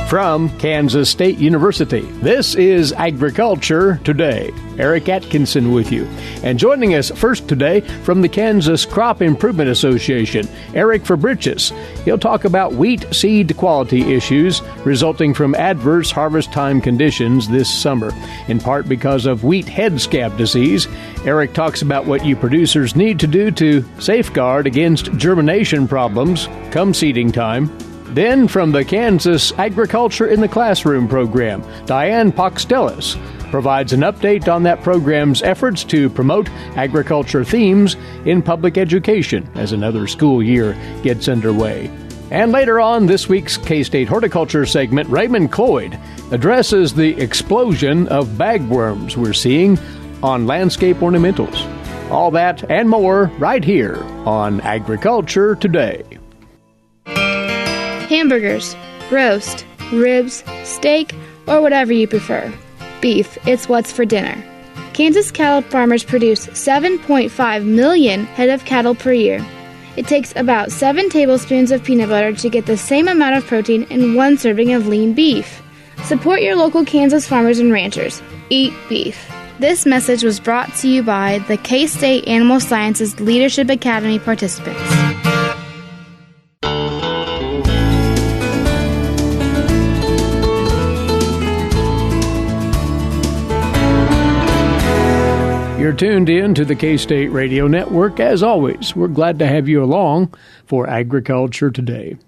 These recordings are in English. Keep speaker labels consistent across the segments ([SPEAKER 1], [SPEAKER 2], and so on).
[SPEAKER 1] From Kansas State University, this is Agriculture Today. Eric Atkinson with you. And joining us first today from the Kansas Crop Improvement Association, Eric Fabrizius. He'll talk about wheat seed quality issues resulting from adverse harvest time conditions this summer, in part because of wheat head scab disease. Eric talks about what you producers need to do to safeguard against germination problems come seeding time. Then, from the Kansas Agriculture in the Classroom program, Diane Paukstelis provides an update on that program's efforts to promote agriculture themes in public education as another school year gets underway. And later on this week's K-State Horticulture segment, Raymond Cloyd addresses the explosion of bagworms we're seeing on landscape ornamentals. All that and more right here on Agriculture Today.
[SPEAKER 2] Hamburgers, roast, ribs, steak, or whatever you prefer. Beef, it's what's for dinner. Kansas cattle farmers produce 7.5 million head of cattle per year. It takes about 7 tablespoons of peanut butter to get the same amount of protein in 1 serving of lean beef. Support your local Kansas farmers and ranchers. Eat beef. This message was brought to you by the K-State Animal Sciences Leadership Academy participants.
[SPEAKER 1] You're tuned in to the K-State Radio Network. As always, we're glad to have you along for Agriculture Today.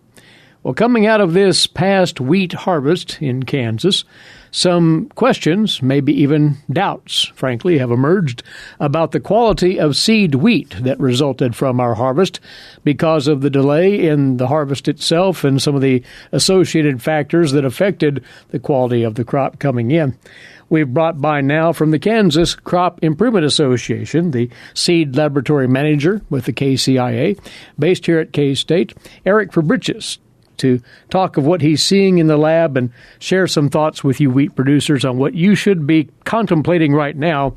[SPEAKER 1] Well, coming out of this past wheat harvest in Kansas, some questions, maybe even doubts, frankly, have emerged about the quality of seed wheat that resulted from our harvest because of the delay in the harvest itself and some of the associated factors that affected the quality of the crop coming in. We've brought by now from the Kansas Crop Improvement Association, the seed laboratory manager with the KCIA, based here at K-State, Eric Fabrizius, to talk of what he's seeing in the lab and share some thoughts with you wheat producers on what you should be contemplating right now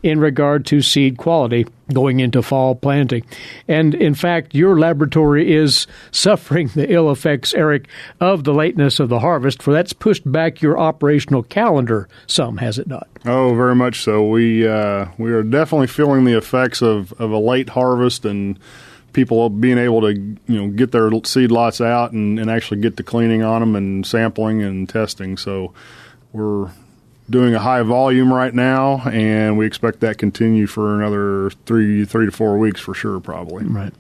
[SPEAKER 1] in regard to seed quality going into fall planting. And in fact, your laboratory is suffering the ill effects, Eric, of the lateness of the harvest, for that's pushed back your operational calendar some, has it not?
[SPEAKER 3] Oh, very much so. We are definitely feeling the effects of a late harvest and people being able to get their seed lots out and actually get to cleaning on them and sampling and testing. So we're doing a high volume right now, and we expect that to continue for another three to 4 weeks for sure, probably.
[SPEAKER 1] Right.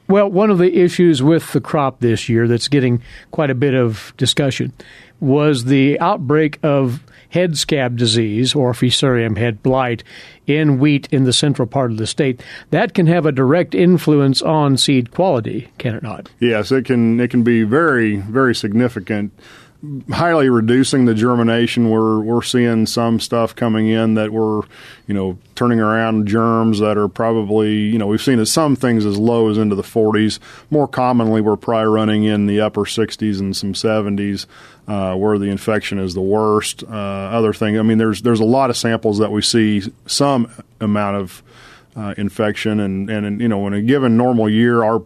[SPEAKER 1] Well, one of the issues with the crop this year that's getting quite a bit of discussion was the outbreak of head scab disease, or Fusarium head blight, in wheat in the central part of the state. That can have a direct influence on seed quality, can it not?
[SPEAKER 3] Yes, it can be very, very significant. Highly reducing the germination. We're seeing some stuff coming in that we're, turning around germs that are probably, we've seen some things as low as into the 40s. More commonly, we're probably running in the upper 60s and some 70s where the infection is the worst. Other thing, there's a lot of samples that we see some amount of infection, and in a given normal year, our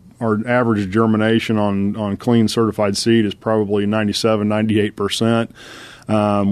[SPEAKER 3] average germination on clean certified seed is probably 97-98%.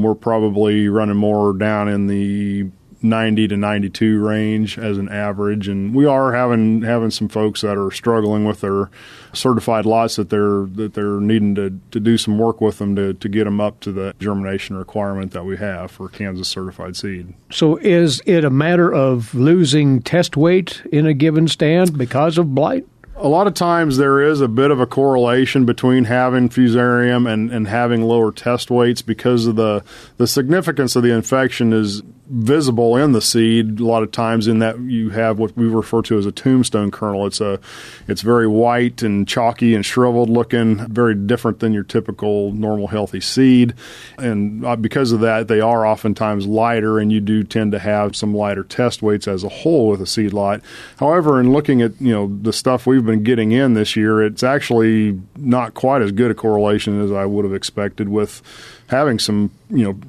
[SPEAKER 3] We're probably running more down in the 90 to 92 range as an average, and we are having some folks that are struggling with their certified lots that they're needing to do some work with them to get them up to the germination requirement that we have for Kansas certified seed.
[SPEAKER 1] So is it a matter of losing test weight in a given stand because of blight?
[SPEAKER 3] A lot of times there is a bit of a correlation between having Fusarium and having lower test weights because of the significance of the infection is visible in the seed a lot of times, in that you have what we refer to as a tombstone kernel. It's very white and chalky and shriveled looking, very different than your typical normal healthy seed. And because of that, they are oftentimes lighter, and you do tend to have some lighter test weights as a whole with a seed lot. However, in looking at the stuff we've been getting in this year, it's actually not quite as good a correlation as I would have expected, with having some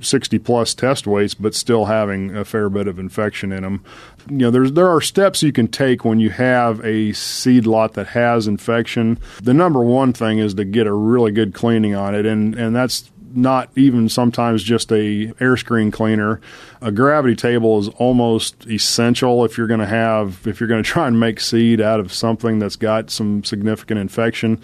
[SPEAKER 3] 60 plus test weights, but still having a fair bit of infection in them. There are steps you can take when you have a seed lot that has infection. The number one thing is to get a really good cleaning on it, and that's not even sometimes just a air screen cleaner. A gravity table is almost essential if you're going to try and make seed out of something that's got some significant infection.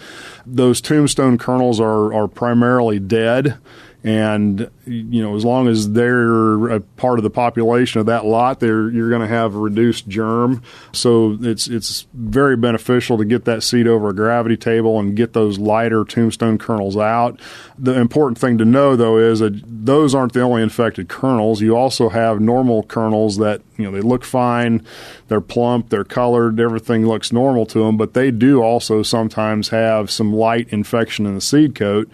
[SPEAKER 3] Those tombstone kernels are primarily dead. And, as long as they're a part of the population of that lot, you're going to have a reduced germ. So it's very beneficial to get that seed over a gravity table and get those lighter tombstone kernels out. The important thing to know, though, is that those aren't the only infected kernels. You also have normal kernels that, they look fine, they're plump, they're colored, everything looks normal to them, but they do also sometimes have some light infection in the seed coat.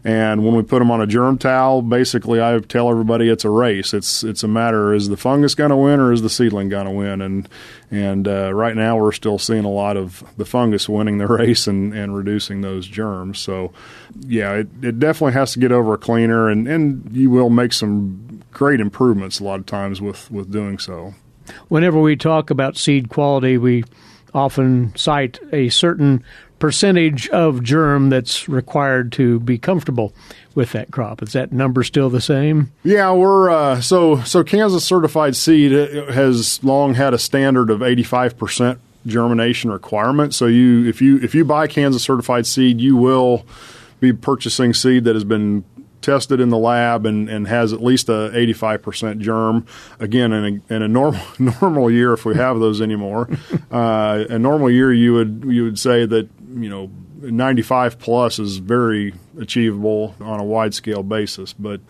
[SPEAKER 3] And when we put them on a germ towel, basically I tell everybody it's a race. It's a matter, is the fungus going to win or is the seedling going to win? And right now we're still seeing a lot of the fungus winning the race and reducing those germs. So, yeah, it definitely has to get over a cleaner, and you will make some great improvements a lot of times with doing so.
[SPEAKER 1] Whenever we talk about seed quality, we often cite a certain percentage of germ that's required to be comfortable with that crop. Is that number still the same?
[SPEAKER 3] Yeah, we're so Kansas certified seed has long had a standard of 85% germination requirement. So if you buy Kansas certified seed, you will be purchasing seed that has been tested in the lab and has at least a 85% germ. Again, in a normal year, if we have those anymore, a normal year you would say that 95 plus is very achievable on a wide scale basis. But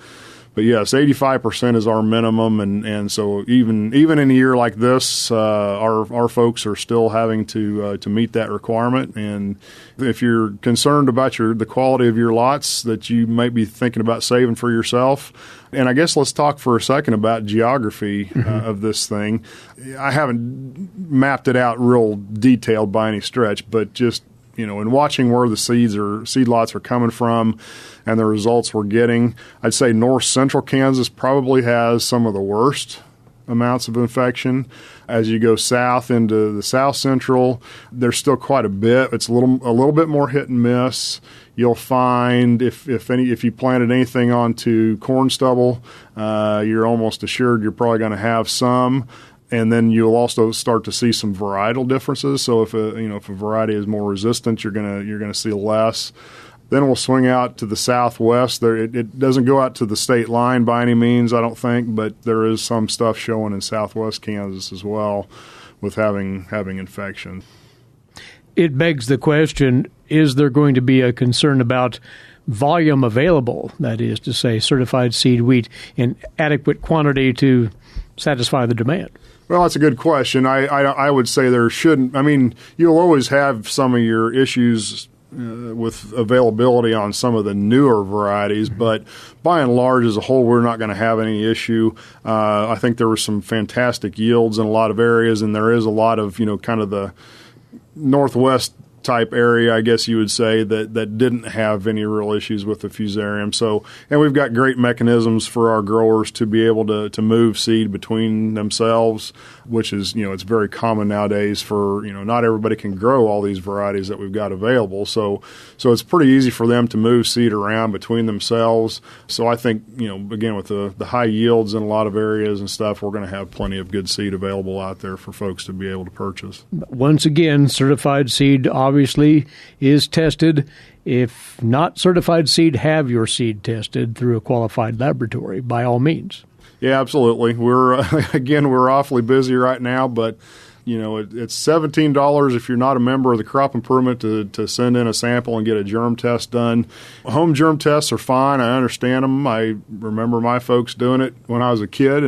[SPEAKER 3] yes, 85% is our minimum, and so even in a year like this, our folks are still having to meet that requirement. And if you're concerned about the quality of your lots that you might be thinking about saving for yourself, and I guess let's talk for a second about geography of this thing. I haven't mapped it out real detailed by any stretch, but just in watching where the seed lots are coming from and the results we're getting, I'd say north central Kansas probably has some of the worst amounts of infection. As you go south into the south central, there's still quite a bit. It's a little bit more hit and miss. You'll find if you planted anything onto corn stubble, you're almost assured you're probably going to have some. And then you'll also start to see some varietal differences. So if a variety is more resistant, you're gonna see less. Then we'll swing out to the southwest. It doesn't go out to the state line by any means, I don't think, but there is some stuff showing in southwest Kansas as well with having infection.
[SPEAKER 1] It begs the question: is there going to be a concern about volume available? That is to say, certified seed wheat in adequate quantity to satisfy the demand?
[SPEAKER 3] Well, that's a good question. I would say there shouldn't. I mean, you'll always have some of your issues with availability on some of the newer varieties, but by and large, as a whole, we're not going to have any issue. I think there were some fantastic yields in a lot of areas, and there is a lot of, kind of the northwest type area, I guess you would say, that didn't have any real issues with the fusarium. So, and we've got great mechanisms for our growers to be able to move seed between themselves, which is, it's very common nowadays for, not everybody can grow all these varieties that we've got available. So it's pretty easy for them to move seed around between themselves. So I think, again, with the high yields in a lot of areas and stuff, we're going to have plenty of good seed available out there for folks to be able to purchase.
[SPEAKER 1] Once again, certified seed obviously is tested. If not certified seed, have your seed tested through a qualified laboratory, by all means.
[SPEAKER 3] Yeah, absolutely. We're awfully busy right now, but it's $17 if you're not a member of the Crop Improvement to send in a sample and get a germ test done. Home germ tests are fine. I understand them. I remember my folks doing it when I was a kid,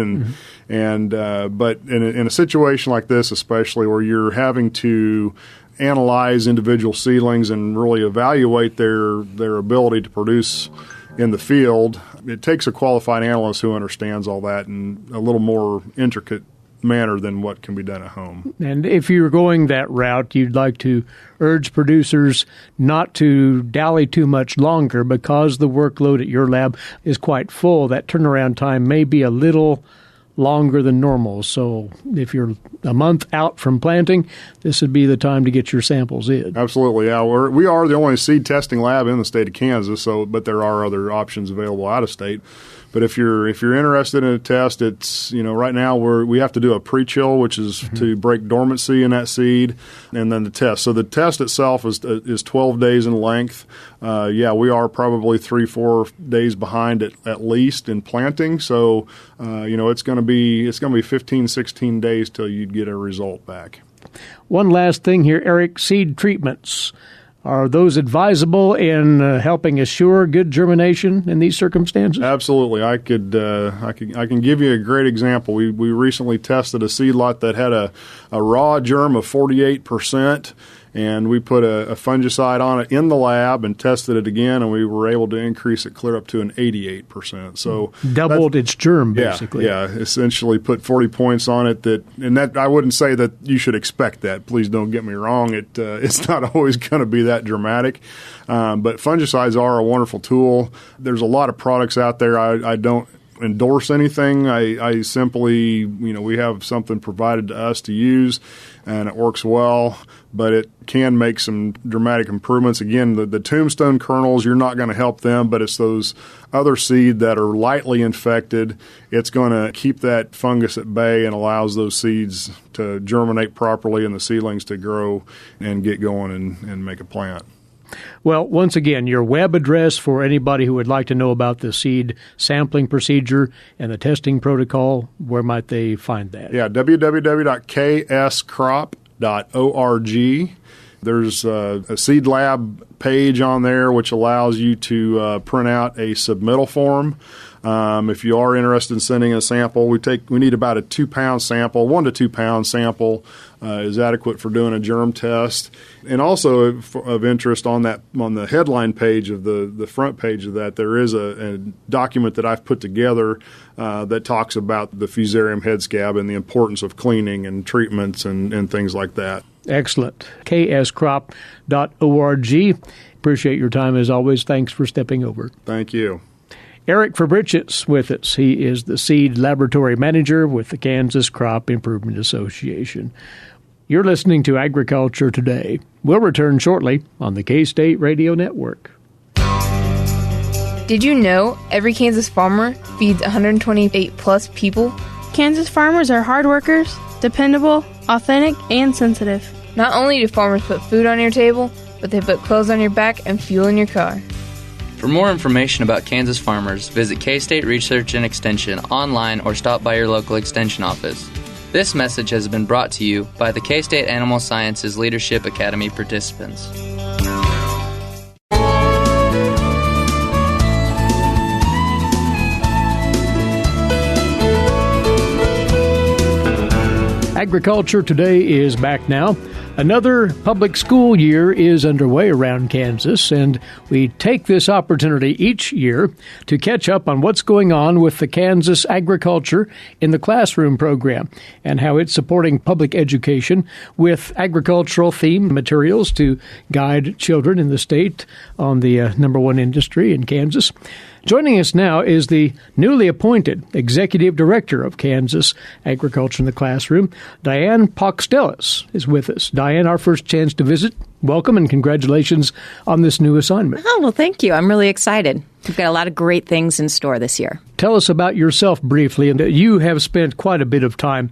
[SPEAKER 3] but in a situation like this, especially where you're having to analyze individual seedlings and really evaluate their ability to produce in the field, it takes a qualified analyst who understands all that in a little more intricate manner than what can be done at home.
[SPEAKER 1] And if you're going that route, you'd like to urge producers not to dally too much longer because the workload at your lab is quite full. That turnaround time may be a little longer than normal. So if you're a month out from planting, this would be the time to get your samples in.
[SPEAKER 3] Absolutely, yeah. We are the only seed testing lab in the state of Kansas, but there are other options available out of state. But if you're interested in a test, it's right now we have to do a pre-chill, which is to break dormancy in that seed, and then the test. So the test itself is 12 days in length. We are probably 3-4 days behind at least in planting. So it's going to be 15-16 days till you get a result back.
[SPEAKER 1] One last thing here, Eric, seed treatments. Are those advisable in helping assure good germination in these circumstances?
[SPEAKER 3] Absolutely. I can give you a great example. We recently tested a seed lot that had a raw germ of 48%, and we put a fungicide on it in the lab and tested it again, and we were able to increase it clear up to an 88%. So
[SPEAKER 1] doubled its germ, basically.
[SPEAKER 3] Yeah, essentially put 40 points on it. That I wouldn't say that you should expect that. Please don't get me wrong. It's not always going to be that dramatic. But fungicides are a wonderful tool. There's a lot of products out there. I don't endorse anything. I simply, we have something provided to us to use, and it works well, but it can make some dramatic improvements. Again, the tombstone kernels, you're not going to help them, but it's those other seed that are lightly infected. It's going to keep that fungus at bay and allows those seeds to germinate properly and the seedlings to grow and get going and make a plant.
[SPEAKER 1] Well, once again, your web address for anybody who would like to know about the seed sampling procedure and the testing protocol, where might they find that?
[SPEAKER 3] Yeah, www.kscrop.org. There's a seed lab page on there which allows you to print out a submittal form. If you are interested in sending a sample, we need about a 2-pound sample. 1 to 2 pound sample is adequate for doing a germ test. And also of interest on the headline page of the front page of that, there is a document that I've put together that talks about the fusarium head scab and the importance of cleaning and treatments and things like that.
[SPEAKER 1] Excellent. kscrop.org. Appreciate your time as always. Thanks for stepping over.
[SPEAKER 3] Thank you.
[SPEAKER 1] Eric Fabrizius with us. He is the Seed Laboratory Manager with the Kansas Crop Improvement Association. You're listening to Agriculture Today. We'll return shortly on the K-State Radio Network.
[SPEAKER 4] Did you know every Kansas farmer feeds 128-plus people?
[SPEAKER 5] Kansas farmers are hard workers, dependable, authentic, and sensitive.
[SPEAKER 4] Not only do farmers put food on your table, but they put clothes on your back and fuel in your car.
[SPEAKER 6] For more information about Kansas farmers, visit K-State Research and Extension online or stop by your local Extension office. This message has been brought to you by the K-State Animal Sciences Leadership Academy participants.
[SPEAKER 1] Agriculture Today is back now. Another public school year is underway around Kansas, and we take this opportunity each year to catch up on what's going on with the Kansas Agriculture in the Classroom program and how it's supporting public education with agricultural themed materials to guide children in the state on the number one industry in Kansas. Joining us now is the newly appointed Executive Director of Kansas Agriculture in the Classroom. Diane Paukstelis is with us. Diane, our first chance to visit. Welcome and congratulations on this new assignment.
[SPEAKER 7] Oh, well, thank you. I'm really excited. We've got a lot of great things in store this year.
[SPEAKER 1] Tell us about yourself briefly, and you have spent quite a bit of time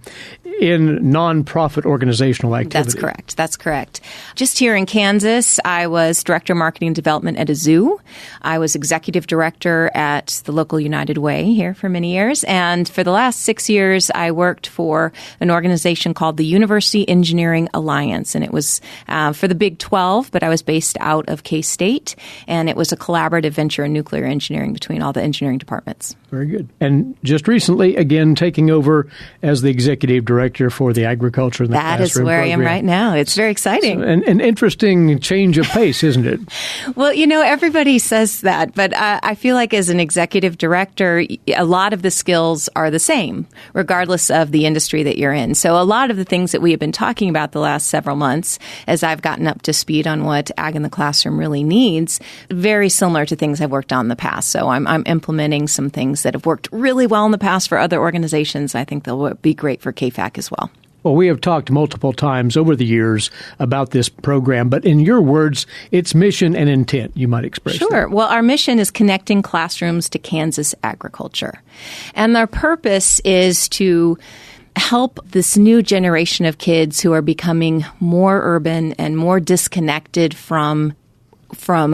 [SPEAKER 1] in nonprofit organizational activity.
[SPEAKER 7] That's correct. Just here in Kansas, I was Director of Marketing and Development at a zoo. I was Executive Director at the local United Way here for many years. And for the last 6 years, I worked for an organization called the University Engineering Alliance. And it was for the Big 12, but I was based out of K-State. And it was a collaborative venture in nuclear engineering between all the engineering departments.
[SPEAKER 1] Very good. And just recently, again, taking over as the Executive Director for the Agriculture in the Classroom
[SPEAKER 7] That is where
[SPEAKER 1] program.
[SPEAKER 7] I am right now. It's very exciting.
[SPEAKER 1] So, an interesting change of pace, isn't it?
[SPEAKER 7] Well, everybody says that, but I feel like as an Executive Director, a lot of the skills are the same, regardless of the industry that you're in. So a lot of the things that we have been talking about the last several months, as I've gotten up to speed on what Ag in the Classroom really needs, very similar to things I've worked on in the past. So I'm implementing some things that have worked really well in the past for other organizations. I think they'll be great for KFAC as well.
[SPEAKER 1] Well, we have talked multiple times over the years about this program, but in your words, its mission and intent, you might express.
[SPEAKER 7] Sure.
[SPEAKER 1] that.
[SPEAKER 7] Well, our mission is connecting classrooms to Kansas agriculture. And our purpose is to help this new generation of kids who are becoming more urban and more disconnected from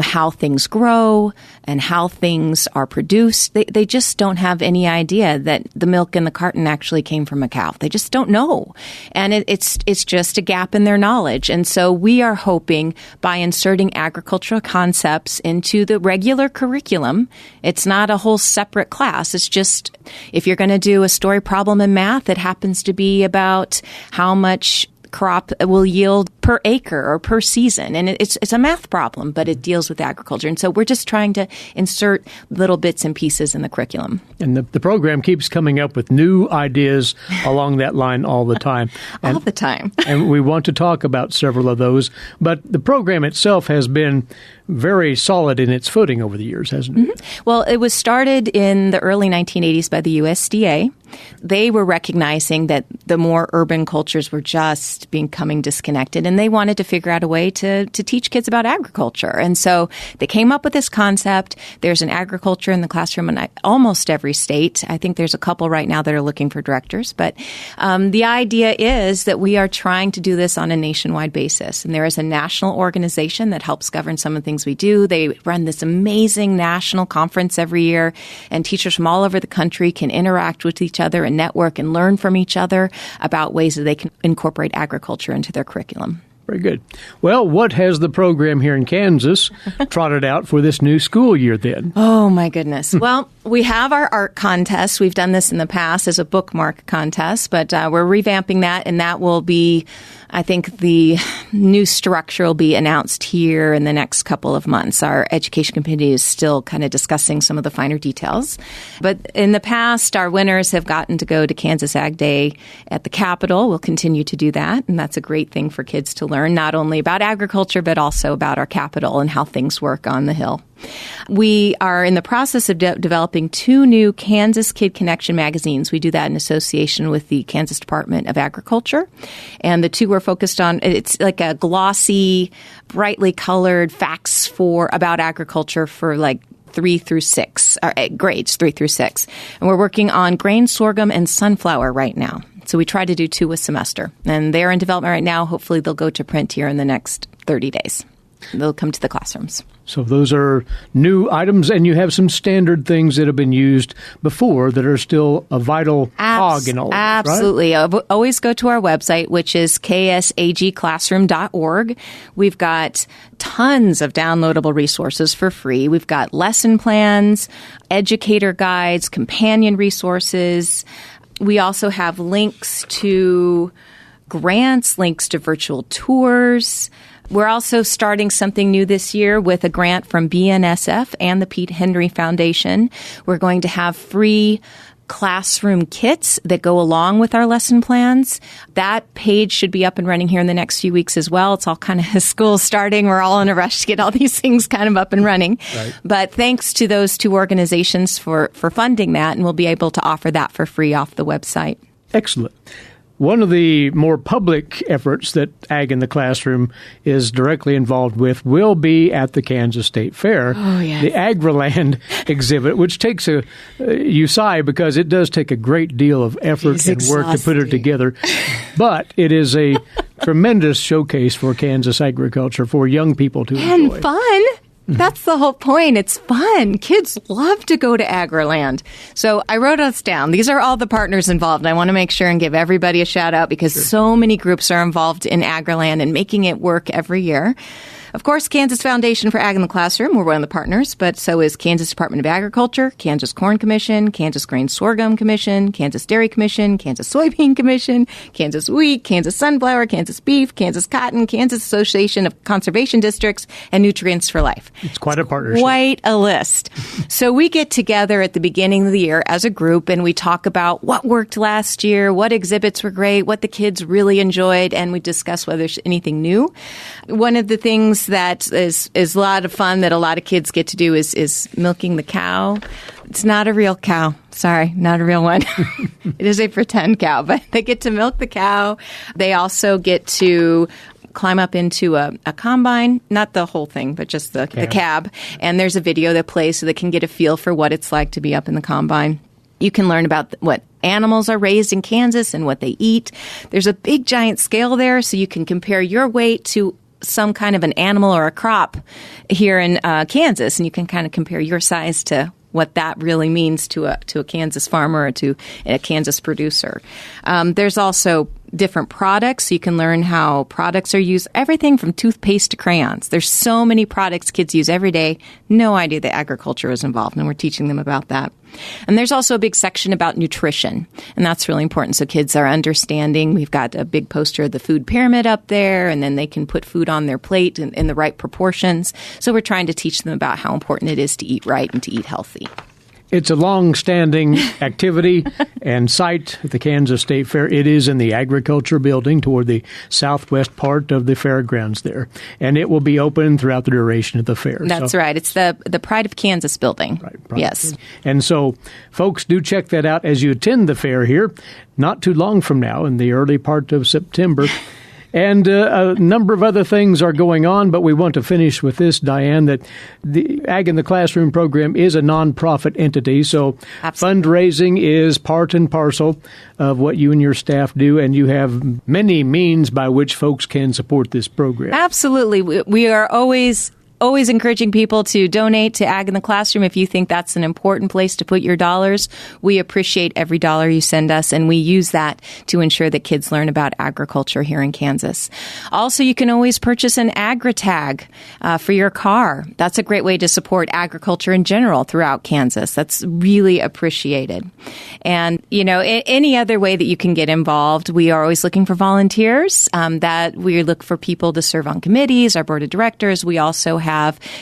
[SPEAKER 7] how things grow and how things are produced. They just don't have any idea that the milk in the carton actually came from a cow. They just don't know. And it's just a gap in their knowledge. And so we are hoping by inserting agricultural concepts into the regular curriculum, it's not a whole separate class. It's just, if you're going to do a story problem in math, it happens to be about how much crop will yield per acre or per season. And it's a math problem, but it deals with agriculture. And so we're just trying to insert little bits and pieces in the curriculum.
[SPEAKER 1] And the program keeps coming up with new ideas along that line all the time.
[SPEAKER 7] All the time.
[SPEAKER 1] And we want to talk about several of those. But the program itself has been very solid in its footing over the years, hasn't it?
[SPEAKER 7] Mm-hmm. Well, it was started in the early 1980s by the USDA. They were recognizing that the more urban cultures were just becoming disconnected, and they wanted to figure out a way to teach kids about agriculture. And so they came up with this concept. There's an agriculture in the classroom in almost every state. I think there's a couple right now that are looking for directors. But the idea is that we are trying to do this on a nationwide basis. And there is a national organization that helps govern some of the things we do. They run this amazing national conference every year, and teachers from all over the country can interact with each other and network and learn from each other about ways that they can incorporate agriculture into their curriculum.
[SPEAKER 1] Very good. Well, what has the program here in Kansas trotted out for this new school year then?
[SPEAKER 7] Oh, my goodness. Well, we have our art contest. We've done this in the past as a bookmark contest, but we're revamping that, and that will be, I think the new structure will be announced here in the next couple of months. Our education committee is still kind of discussing some of the finer details. But in the past, our winners have gotten to go to Kansas Ag Day at the Capitol. We'll continue to do that, and that's a great thing for kids to learn, not only about agriculture, but also about our Capitol and how things work on the Hill. We are in the process of developing 2 new Kansas Kid Connection magazines. We do that in association with the Kansas Department of Agriculture. And the 2 we're focused on, it's like a glossy, brightly colored facts about agriculture for like 3 through 6, grades 3 through 6. And we're working on grain, sorghum, and sunflower right now. So we try to do 2 a semester. And they're in development right now. Hopefully they'll go to print here in the next 30 days. They'll come to the classrooms.
[SPEAKER 1] So those are new items, and you have some standard things that have been used before that are still a vital cog in all this,
[SPEAKER 7] absolutely.
[SPEAKER 1] Right?
[SPEAKER 7] Always go to our website, which is ksagclassroom.org. We've got tons of downloadable resources for free. We've got lesson plans, educator guides, companion resources. We also have links to grants, links to virtual tours. We're also starting something new this year with a grant from BNSF and the Pete Henry Foundation. We're going to have free classroom kits that go along with our lesson plans. That page should be up and running here in the next few weeks as well. It's all kind of school starting. We're all in a rush to get all these things kind of up and running. Right. But thanks to those 2 organizations for funding that, and we'll be able to offer that for free off the website.
[SPEAKER 1] Excellent. One of the more public efforts that Ag in the Classroom is directly involved with will be at the Kansas State Fair, the Agriland exhibit, which takes you sigh because it does take a great deal of effort and work to put it together. But it is a tremendous showcase for Kansas agriculture for young people to enjoy.
[SPEAKER 7] And fun. That's the whole point. It's fun. Kids love to go to Agriland. So I wrote us down. These are all the partners involved. I want to make sure and give everybody a shout out because so many groups are involved in Agriland and making it work every year. Of course, Kansas Foundation for Ag in the Classroom, we're one of the partners, but so is Kansas Department of Agriculture, Kansas Corn Commission, Kansas Grain Sorghum Commission, Kansas Dairy Commission, Kansas Soybean Commission, Kansas Wheat, Kansas Sunflower, Kansas Beef, Kansas Cotton, Kansas Association of Conservation Districts, and Nutrients for Life.
[SPEAKER 1] It's quite a partnership.
[SPEAKER 7] Quite a list. So we get together at the beginning of the year as a group, and we talk about what worked last year, what exhibits were great, what the kids really enjoyed, and we discuss whether there's anything new. One of the things that is a lot of fun that a lot of kids get to do is milking the cow. It's not a real cow. Sorry, not a real one. It is a pretend cow, but they get to milk the cow. They also get to climb up into a combine, not the whole thing, but just the cab. And there's a video that plays so they can get a feel for what it's like to be up in the combine. You can learn about what animals are raised in Kansas and what they eat. There's a big giant scale there, so you can compare your weight to some kind of an animal or a crop here in Kansas, and you can kind of compare your size to what that really means to a Kansas farmer or to a Kansas producer. There's also different products. You can learn how products are used, everything from toothpaste to crayons. There's so many products kids use every day. No idea that agriculture is involved, and we're teaching them about that. And there's also a big section about nutrition, and that's really important so kids are understanding. We've got a big poster of the food pyramid up there, and then they can put food on their plate in the right proportions. So we're trying to teach them about how important it is to eat right and to eat healthy.
[SPEAKER 1] It's a long-standing activity and site at the Kansas State Fair. It is in the Agriculture Building toward the southwest part of the fairgrounds there, and it will be open throughout the duration of the fair.
[SPEAKER 7] That's right. It's the Pride of Kansas building.
[SPEAKER 1] Right.
[SPEAKER 7] Yes.
[SPEAKER 1] And so, folks, do check that out as you attend the fair here, not too long from now in the early part of September. And a number of other things are going on, but we want to finish with this, Diane, that the Ag in the Classroom program is a nonprofit entity, so Absolutely. Fundraising is part and parcel of what you and your staff do, and you have many means by which folks can support this program.
[SPEAKER 7] Absolutely. We are always encouraging people to donate to Ag in the Classroom if you think that's an important place to put your dollars. We appreciate every dollar you send us, and we use that to ensure that kids learn about agriculture here in Kansas. Also, you can always purchase an agri-tag for your car. That's a great way to support agriculture in general throughout Kansas. That's really appreciated. And, any other way that you can get involved, we are always looking for volunteers, that we look for people to serve on committees, our board of directors. We also have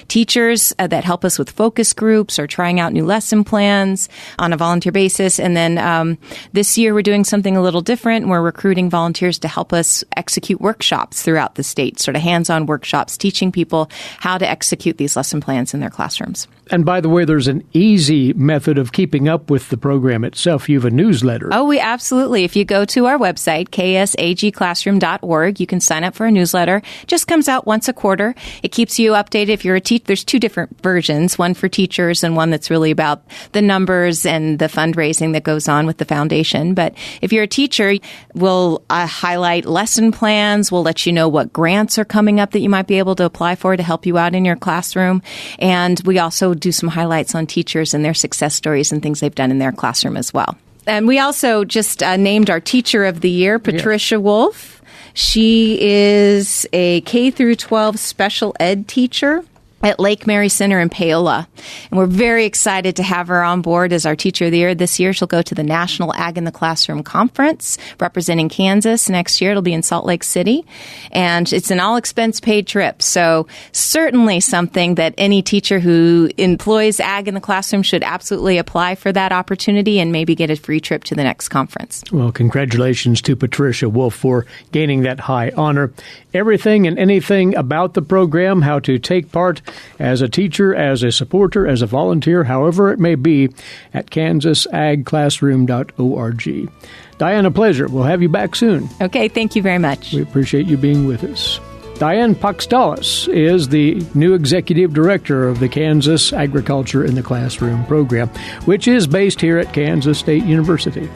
[SPEAKER 7] teachers that help us with focus groups or trying out new lesson plans on a volunteer basis. And then this year we're doing something a little different. We're recruiting volunteers to help us execute workshops throughout the state, sort of hands-on workshops, teaching people how to execute these lesson plans in their classrooms.
[SPEAKER 1] And by the way, there's an easy method of keeping up with the program itself. You have a newsletter.
[SPEAKER 7] Oh, we absolutely. If you go to our website, ksagclassroom.org, you can sign up for a newsletter. It just comes out once a quarter. It keeps you updated. If you're a teacher, there's two different versions, one for teachers and one that's really about the numbers and the fundraising that goes on with the foundation. But if you're a teacher, we'll highlight lesson plans. We'll let you know what grants are coming up that you might be able to apply for to help you out in your classroom. And we also do some highlights on teachers and their success stories and things they've done in their classroom as well. And we also just named our Teacher of the Year, Patricia Wolf. She is a K-12 special ed teacher at Lake Mary Center in Paola. And we're very excited to have her on board as our Teacher of the Year. This year, she'll go to the National Ag in the Classroom Conference representing Kansas. Next year, it'll be in Salt Lake City. And it's an all-expense-paid trip. So certainly something that any teacher who employs Ag in the Classroom should absolutely apply for that opportunity and maybe get a free trip to the next conference.
[SPEAKER 1] Well, congratulations to Patricia Wolf for gaining that high honor. Everything and anything about the program, how to take part as a teacher, as a supporter, as a volunteer, however it may be, at kansasagclassroom.org. Diane, a pleasure. We'll have you back soon.
[SPEAKER 7] Okay, thank you very much.
[SPEAKER 1] We appreciate you being with us. Diane Paukstelis is the new executive director of the Kansas Agriculture in the Classroom program, which is based here at Kansas State University.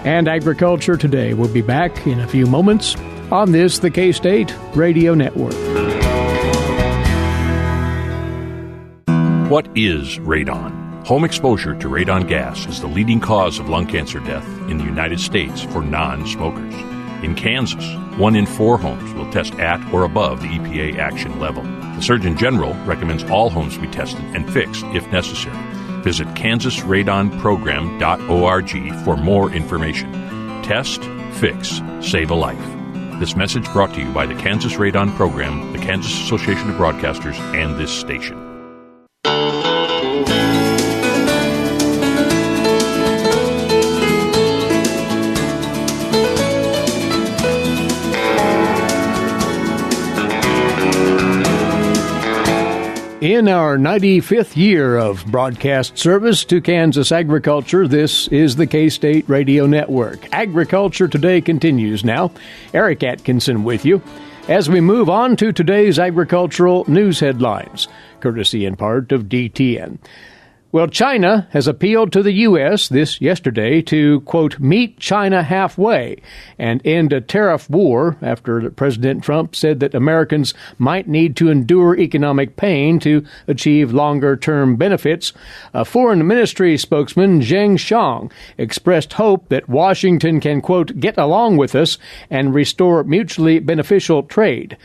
[SPEAKER 1] And Agriculture Today will be back in a few moments on this, the K-State Radio Network.
[SPEAKER 8] What is radon? Home exposure to radon gas is the leading cause of lung cancer death in the United States for non-smokers. In Kansas, 1 in 4 homes will test at or above the EPA action level. The Surgeon General recommends all homes be tested and fixed if necessary. Visit kansasradonprogram.org for more information. Test, fix, save a life. This message brought to you by the Kansas Radon Program, the Kansas Association of Broadcasters, and this station.
[SPEAKER 1] In our 95th year of broadcast service to Kansas agriculture, this is the K-State Radio Network. Agriculture Today continues now. Eric Atkinson with you as we move on to today's agricultural news headlines, courtesy in part of DTN. Well, China has appealed to the U.S. yesterday to, quote, meet China halfway and end a tariff war after President Trump said that Americans might need to endure economic pain to achieve longer-term benefits. A Foreign Ministry spokesman, Zheng Xiang, expressed hope that Washington can, quote, get along with us and restore mutually beneficial trade.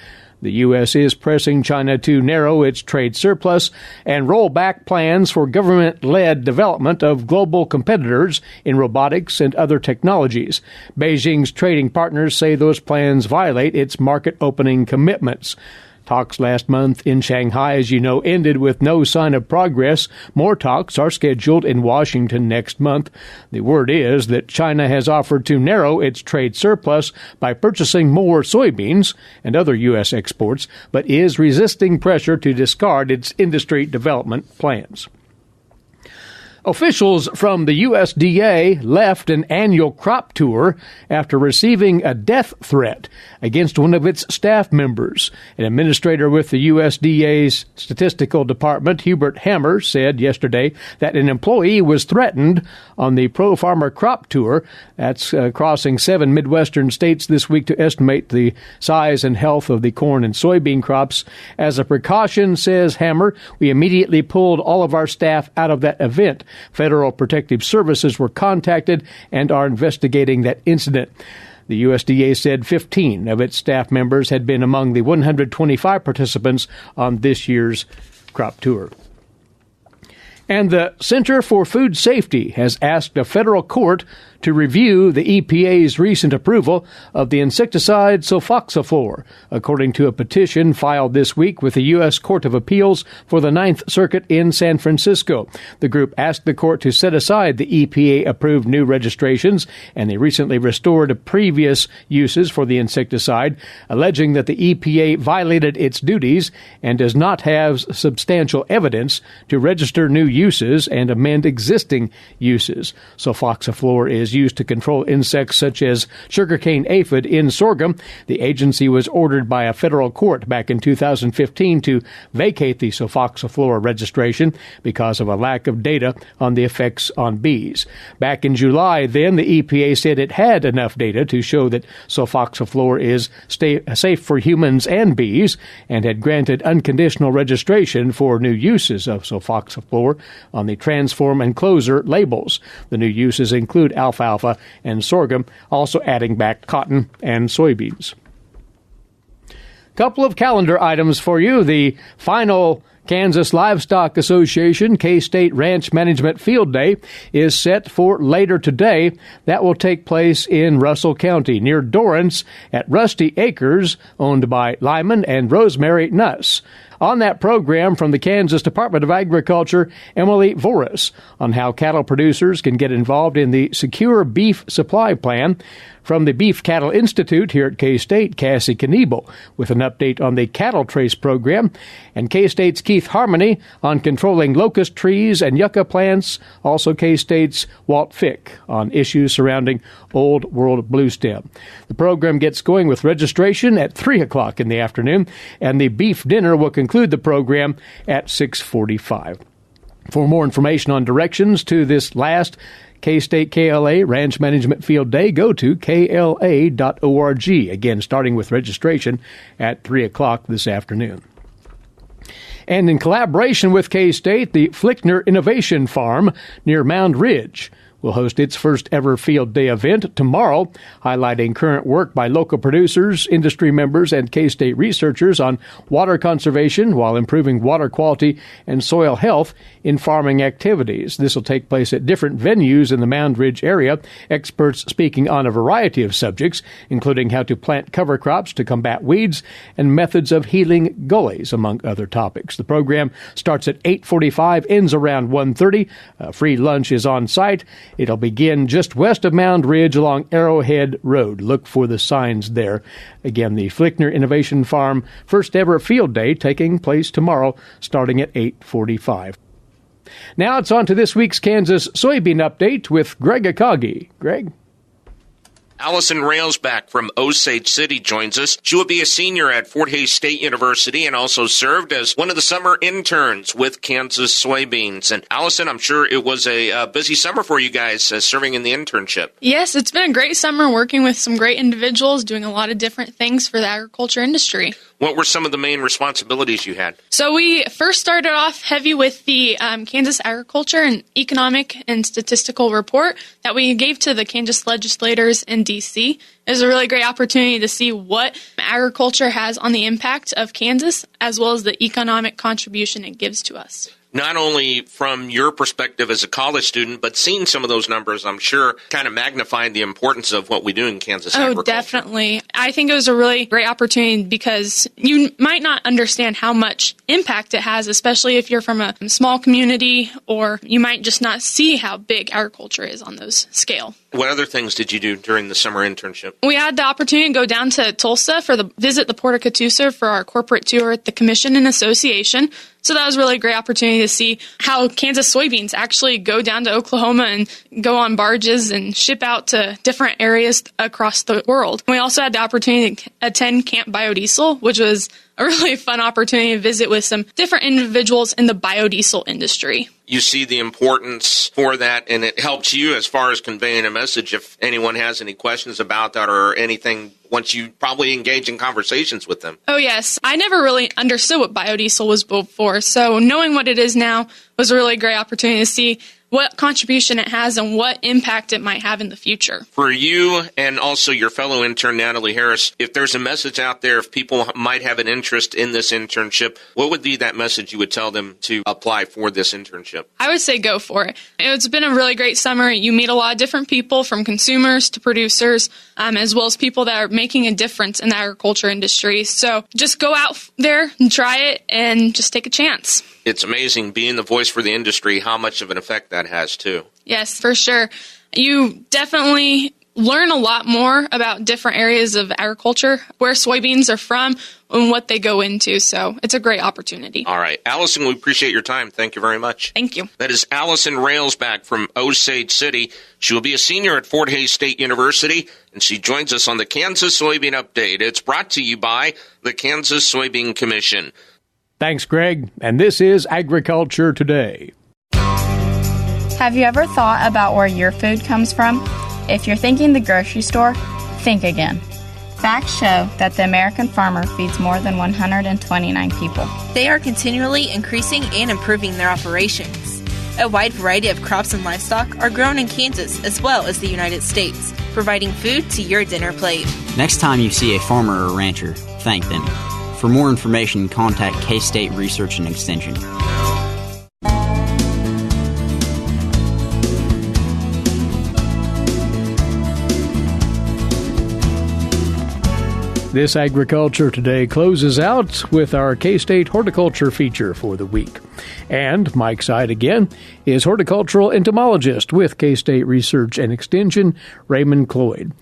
[SPEAKER 1] The U.S. is pressing China to narrow its trade surplus and roll back plans for government-led development of global competitors in robotics and other technologies. Beijing's trading partners say those plans violate its market-opening commitments. Talks last month in Shanghai, as you know, ended with no sign of progress. More talks are scheduled in Washington next month. The word is that China has offered to narrow its trade surplus by purchasing more soybeans and other U.S. exports, but is resisting pressure to discard its industry development plans. Officials from the USDA left an annual crop tour after receiving a death threat against one of its staff members. An administrator with the USDA's statistical department, Hubert Hammer, said yesterday that an employee was threatened on the pro-farmer crop tour. That's crossing 7 Midwestern states this week to estimate the size and health of the corn and soybean crops. As a precaution, says Hammer, we immediately pulled all of our staff out of that event. Federal Protective Services were contacted and are investigating that incident. The USDA said 15 of its staff members had been among the 125 participants on this year's crop tour. And the Center for Food Safety has asked a federal court to review the EPA's recent approval of the insecticide sulfoxaflor, according to a petition filed this week with the U.S. Court of Appeals for the Ninth Circuit in San Francisco. The group asked the court to set aside the EPA-approved new registrations and the recently restored previous uses for the insecticide, alleging that the EPA violated its duties and does not have substantial evidence to register new uses and amend existing uses. Sulfoxaflor is used to control insects such as sugarcane aphid in sorghum. The agency was ordered by a federal court back in 2015 to vacate the sulfoxaflor registration because of a lack of data on the effects on bees. Back in July, then, the EPA said it had enough data to show that sulfoxaflor is safe for humans and bees and had granted unconditional registration for new uses of sulfoxaflor on the transform and closer labels. The new uses include alfalfa and sorghum, also adding back cotton and soybeans. Couple of calendar items for you. The final Kansas Livestock Association K-State Ranch Management Field Day is set for later today. That will take place in Russell County near Dorrance at Rusty Acres, owned by Lyman and Rosemary Nuss. On that program from the Kansas Department of Agriculture, Emily Voris, on how cattle producers can get involved in the Secure Beef Supply Plan. From the Beef Cattle Institute here at K-State, Cassie Kniebel with an update on the Cattle Trace program, and K-State's Keith Harmony on controlling locust trees and yucca plants, also K-State's Walt Fick on issues surrounding Old World Bluestem. The program gets going with registration at 3 o'clock in the afternoon, and the beef dinner will conclude the program at 6:45. For more information on directions to this last K-State KLA Ranch Management Field Day, go to kla.org, again starting with registration at 3 o'clock this afternoon. And in collaboration with K-State, the Flickner Innovation Farm near Mound Ridge will host its first ever field day event tomorrow, highlighting current work by local producers, industry members, and K-State researchers on water conservation while improving water quality and soil health in farming activities. This will take place at different venues in the Mound Ridge area, experts speaking on a variety of subjects, including how to plant cover crops to combat weeds and methods of healing gullies, among other topics. The program starts at 8:45, ends around 1:30. Free lunch is on site, It'll begin just west of Mound Ridge along Arrowhead Road. Look for the signs there. Again, the Flickner Innovation Farm first ever field day taking place tomorrow starting at 8:45. Now it's on to this week's Kansas soybean update with Greg Akagi. Greg?
[SPEAKER 9] Allison Railsback from Osage City joins us. She will be a senior at Fort Hays State University and also served as one of the summer interns with Kansas soybeans. And Allison, I'm sure it was a busy summer for you guys serving in the internship.
[SPEAKER 10] Yes, it's been a great summer working with some great individuals, doing a lot of different things for the agriculture industry.
[SPEAKER 9] What were some of the main responsibilities you had?
[SPEAKER 10] So we first started off heavy with the Kansas Agriculture and Economic and Statistical Report that we gave to the Kansas legislators in D.C. It was a really great opportunity to see what agriculture has on the impact of Kansas, as well as the economic contribution it gives to us.
[SPEAKER 9] Not only from your perspective as a college student, but seeing some of those numbers, I'm sure, kind of magnified the importance of what we do in Kansas agriculture.
[SPEAKER 10] Oh, definitely. I think it was a really great opportunity because you might not understand how much impact it has, especially if you're from a small community, or you might just not see how big agriculture is on those scale.
[SPEAKER 9] What other things did you do during the summer internship?
[SPEAKER 10] We had the opportunity to go down to Tulsa for visit the Port of Catoosa for our corporate tour at the Commission and Association. So that was really a great opportunity to see how Kansas soybeans actually go down to Oklahoma and go on barges and ship out to different areas across the world. We also had the opportunity to attend Camp Biodiesel, which was a really fun opportunity to visit with some different individuals in the biodiesel industry.
[SPEAKER 9] You see the importance for that, and it helps you as far as conveying a message if anyone has any questions about that or anything once you probably engage in conversations with them.
[SPEAKER 10] Oh, yes. I never really understood what biodiesel was before, so knowing what it is now was a really great opportunity to see what contribution it has and what impact it might have in the future.
[SPEAKER 9] For you and also your fellow intern, Natalie Harris, if there's a message out there, if people might have an interest in this internship, what would be that message you would tell them to apply for this internship?
[SPEAKER 10] I would say go for it. It's been a really great summer. You meet a lot of different people, from consumers to producers, as well as people that are making a difference in the agriculture industry. So just go out there and try it and just take a chance.
[SPEAKER 9] It's amazing being the voice for the industry, how much of an effect that has, too.
[SPEAKER 10] Yes, for sure. You definitely learn a lot more about different areas of agriculture, where soybeans are from, and what they go into. So it's a great opportunity.
[SPEAKER 9] All right. Allison, we appreciate your time. Thank you very much.
[SPEAKER 10] Thank you.
[SPEAKER 9] That is Allison Railsback from Osage City. She will be a senior at Fort Hays State University, and she joins us on the Kansas Soybean Update. It's brought to you by the Kansas Soybean Commission.
[SPEAKER 1] Thanks, Greg. And this is Agriculture Today.
[SPEAKER 11] Have you ever thought about where your food comes from? If you're thinking the grocery store, think again. Facts show that the American farmer feeds more than 129 people.
[SPEAKER 12] They are continually increasing and improving their operations. A wide variety of crops and livestock are grown in Kansas as well as the United States, providing food to your dinner plate.
[SPEAKER 13] Next time you see a farmer or rancher, thank them. For more information, contact K-State Research and Extension.
[SPEAKER 1] This Agriculture Today closes out with our K-State horticulture feature for the week. And Mike Side again is horticultural entomologist with K-State Research and Extension, Raymond Cloyd.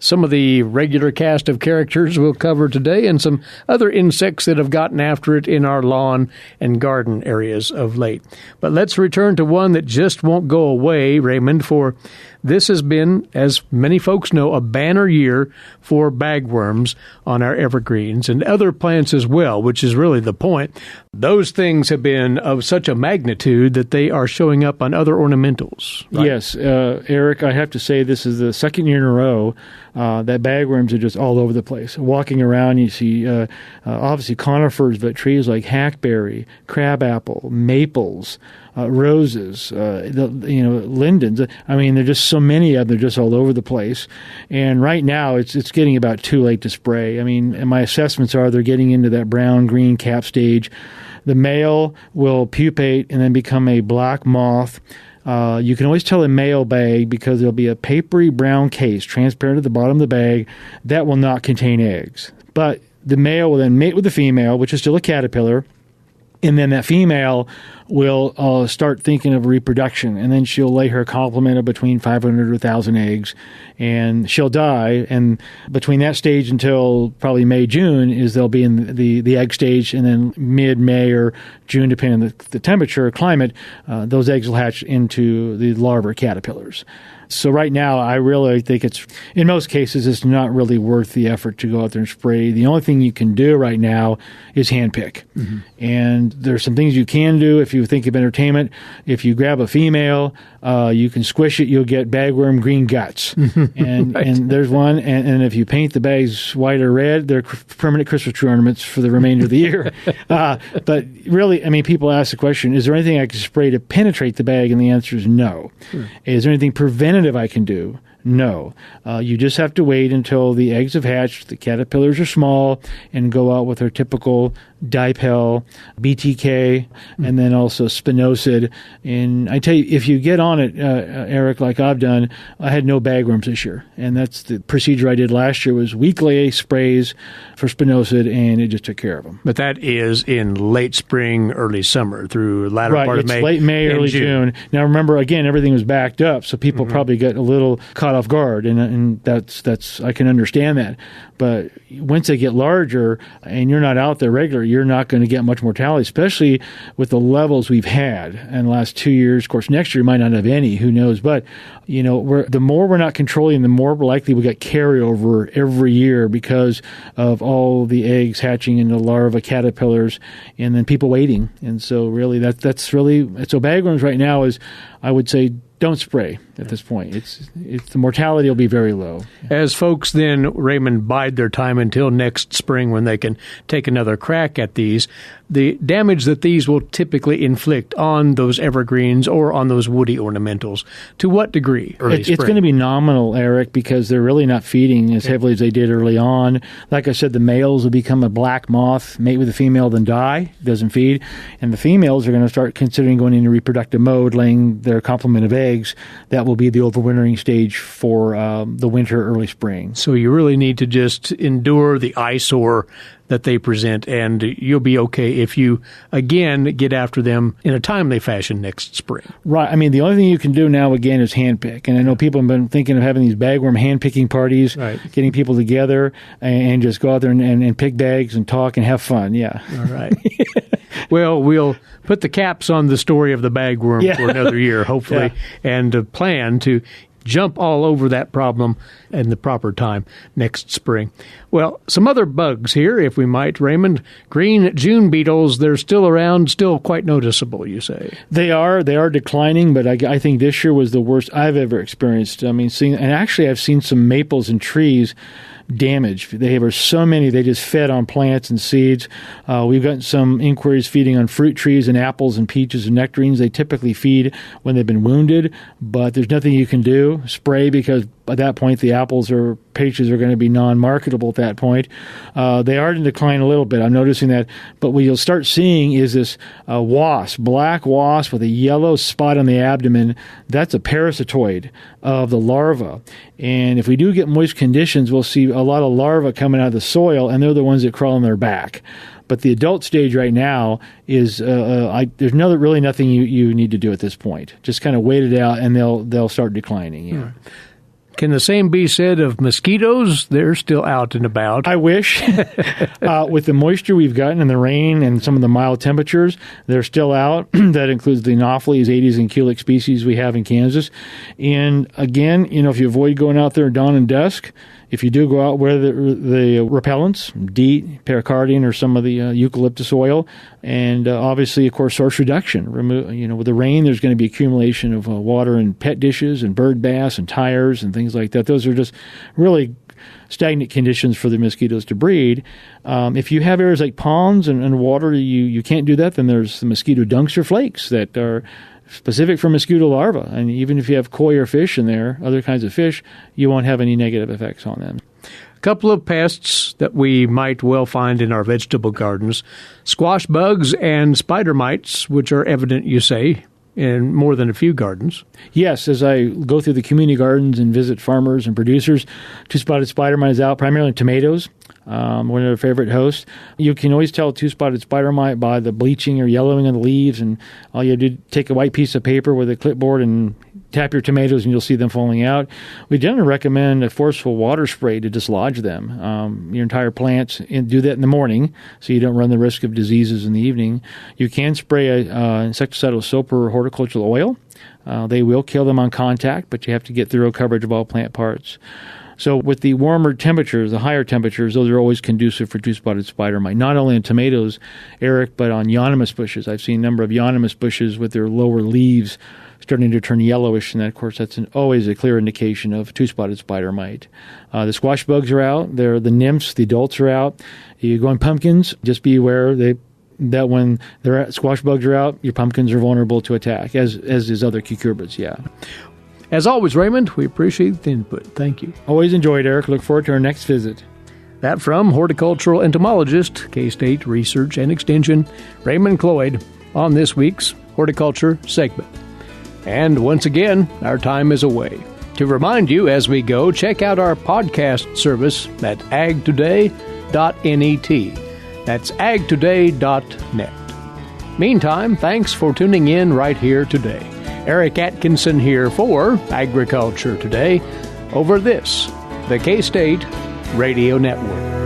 [SPEAKER 1] Some of the regular cast of characters we'll cover today, and some other insects that have gotten after it in our lawn and garden areas of late. But let's return to one that just won't go away, Raymond, for this has been, as many folks know, a banner year for bagworms on our evergreens and other plants as well, which is really the point. Those things have been of such a magnitude that they are showing up on other ornamentals. Right?
[SPEAKER 14] Yes, Eric, I have to say this is the second year in a row that bagworms are just all over the place. Walking around, you see obviously conifers, but trees like hackberry, crabapple, maples, roses, lindens. I mean, there are just so many of them. They're just all over the place. And right now, it's getting about too late to spray. I mean, and my assessments are they're getting into that brown-green cap stage. The male will pupate and then become a black moth. You can always tell a male bag because there'll be a papery brown case transparent at the bottom of the bag that will not contain eggs. But the male will then mate with the female, which is still a caterpillar, and then that female will start thinking of reproduction, and then she'll lay her complement of between 500 to 1,000 eggs, and she'll die. And between that stage until probably May, June is they'll be in the egg stage, and then mid-May or June, depending on the temperature or climate, those eggs will hatch into the larvae caterpillars. So right now, I really think in most cases, it's not really worth the effort to go out there and spray. The only thing you can do right now is hand pick. Mm-hmm. And there's some things you can do if you think of entertainment. If you grab a female, you can squish it, you'll get bagworm green guts. And right. And there's one. And if you paint the bags white or red, they're permanent Christmas tree ornaments for the remainder of the year. But really, I mean, people ask the question, is there anything I can spray to penetrate the bag? And the answer is no. Sure. Is there anything preventative I can do? No. You just have to wait until the eggs have hatched, the caterpillars are small, and go out with their typical dipel, BTK, and then also spinosad. And I tell you, if you get on it, Eric, like I've done, I had no bagworms this year. And that's the procedure I did last year was weekly sprays for spinosad, and it just took care of them.
[SPEAKER 1] But that is in late spring, early summer, through latter part of May.
[SPEAKER 14] Right, it's late May, early June. Now remember, again, everything was backed up, so people probably get a little caught off guard, and that's I can understand that. But once they get larger and you're not out there regularly, you're not going to get much mortality, especially with the levels we've had in the last 2 years. Of course, next year we might not have any, who knows? But, you know, the more we're not controlling, the more likely we get carryover every year because of all the eggs hatching into larva caterpillars and then people waiting. And so really that's really, so bagworms right now is, I would say, don't spray at this point. It's the mortality will be very low.
[SPEAKER 1] As folks then, Raymond, bide their time until next spring when they can take another crack at these, the damage that these will typically inflict on those evergreens or on those woody ornamentals, to what degree early spring?
[SPEAKER 14] It's going to be nominal, Eric, because they're really not feeding as heavily as they did early on. Like I said, the males will become a black moth, mate with the female, then die, doesn't feed. And the females are going to start considering going into reproductive mode, laying their complement of eggs. That will be the overwintering stage for the winter, early spring.
[SPEAKER 1] So you really need to just endure the eyesore that they present, and you'll be okay if you, again, get after them in a timely fashion next spring.
[SPEAKER 14] Right. I mean, the only thing you can do now, again, is hand pick. And I know people have been thinking of having these bagworm hand picking parties, right, getting people together and just go out there and pick bags and talk and have fun. Yeah.
[SPEAKER 1] All right. Well, we'll put the caps on the story of the bagworm for another year, hopefully, and plan to jump all over that problem in the proper time next spring. Well, some other bugs here, if we might, Raymond. Green June beetles, they're still around, still quite noticeable, you say?
[SPEAKER 14] They are declining, but I think this year was the worst I've ever experienced. I mean, I've seen some maples and trees damaged. They were so many, they just fed on plants and seeds. We've gotten some inquiries feeding on fruit trees and apples and peaches and nectarines. They typically feed when they've been wounded, but there's nothing you can do. Spray, because at that point the apples or peaches are going to be non-marketable at that point. They are in decline a little bit. I'm noticing that. But what you'll start seeing is this black wasp with a yellow spot on the abdomen. That's a parasitoid of the larva. And if we do get moist conditions, we'll see a lot of larvae coming out of the soil, and they're the ones that crawl on their back. But the adult stage right now is there's really nothing you need to do at this point. Just kind of wait it out, and they'll start declining. Yeah.
[SPEAKER 1] Right. Can the same be said of mosquitoes? They're still out and about.
[SPEAKER 14] I wish. With the moisture we've gotten and the rain and some of the mild temperatures, they're still out. That includes the Anopheles, Aedes, and Culex species we have in Kansas. And again, if you avoid going out there dawn and dusk, if you do go out, wear the repellents, DEET, pericardium, or some of the eucalyptus oil, and obviously, of course, source reduction. With the rain, there's going to be accumulation of water in pet dishes and bird baths and tires and things like that. Those are just really stagnant conditions for the mosquitoes to breed. If you have areas like ponds and water, you can't do that. Then there's the mosquito dunks or flakes that are specific for mosquito larvae. And even if you have koi or fish in there, other kinds of fish, you won't have any negative effects on them.
[SPEAKER 1] A couple of pests that we might well find in our vegetable gardens: squash bugs and spider mites, which are evident, you say, in more than a few gardens.
[SPEAKER 14] Yes, as I go through the community gardens and visit farmers and producers, two-spotted spider mite is out primarily in tomatoes, one of their favorite hosts. You can always tell two-spotted spider mite by the bleaching or yellowing of the leaves, and all you do, take a white piece of paper with a clipboard and tap your tomatoes and you'll see them falling out. We generally recommend a forceful water spray to dislodge them. Your entire plants, and do that in the morning so you don't run the risk of diseases in the evening. You can spray insecticidal soap or horticultural oil. They will kill them on contact, but you have to get thorough coverage of all plant parts. So with the warmer temperatures, the higher temperatures, those are always conducive for two-spotted spider mite, not only on tomatoes, Eric, but on euonymus bushes. I've seen a number of euonymus bushes with their lower leaves starting to turn yellowish, and of course that's always a clear indication of two-spotted spider mite. The squash bugs are out. The nymphs, the adults are out. You go on pumpkins, just be aware that when squash bugs are out, your pumpkins are vulnerable to attack, as is other cucurbits, yeah.
[SPEAKER 1] As always, Raymond, we appreciate the input. Thank you.
[SPEAKER 14] Always enjoyed, Eric. Look forward to our next visit.
[SPEAKER 1] That from horticultural entomologist, K-State Research and Extension, Raymond Cloyd, on this week's Horticulture segment. And once again, our time is away. To remind you as we go, check out our podcast service at agtoday.net. That's agtoday.net. Meantime, thanks for tuning in right here today. Eric Atkinson here for Agriculture Today over this, the K-State Radio Network.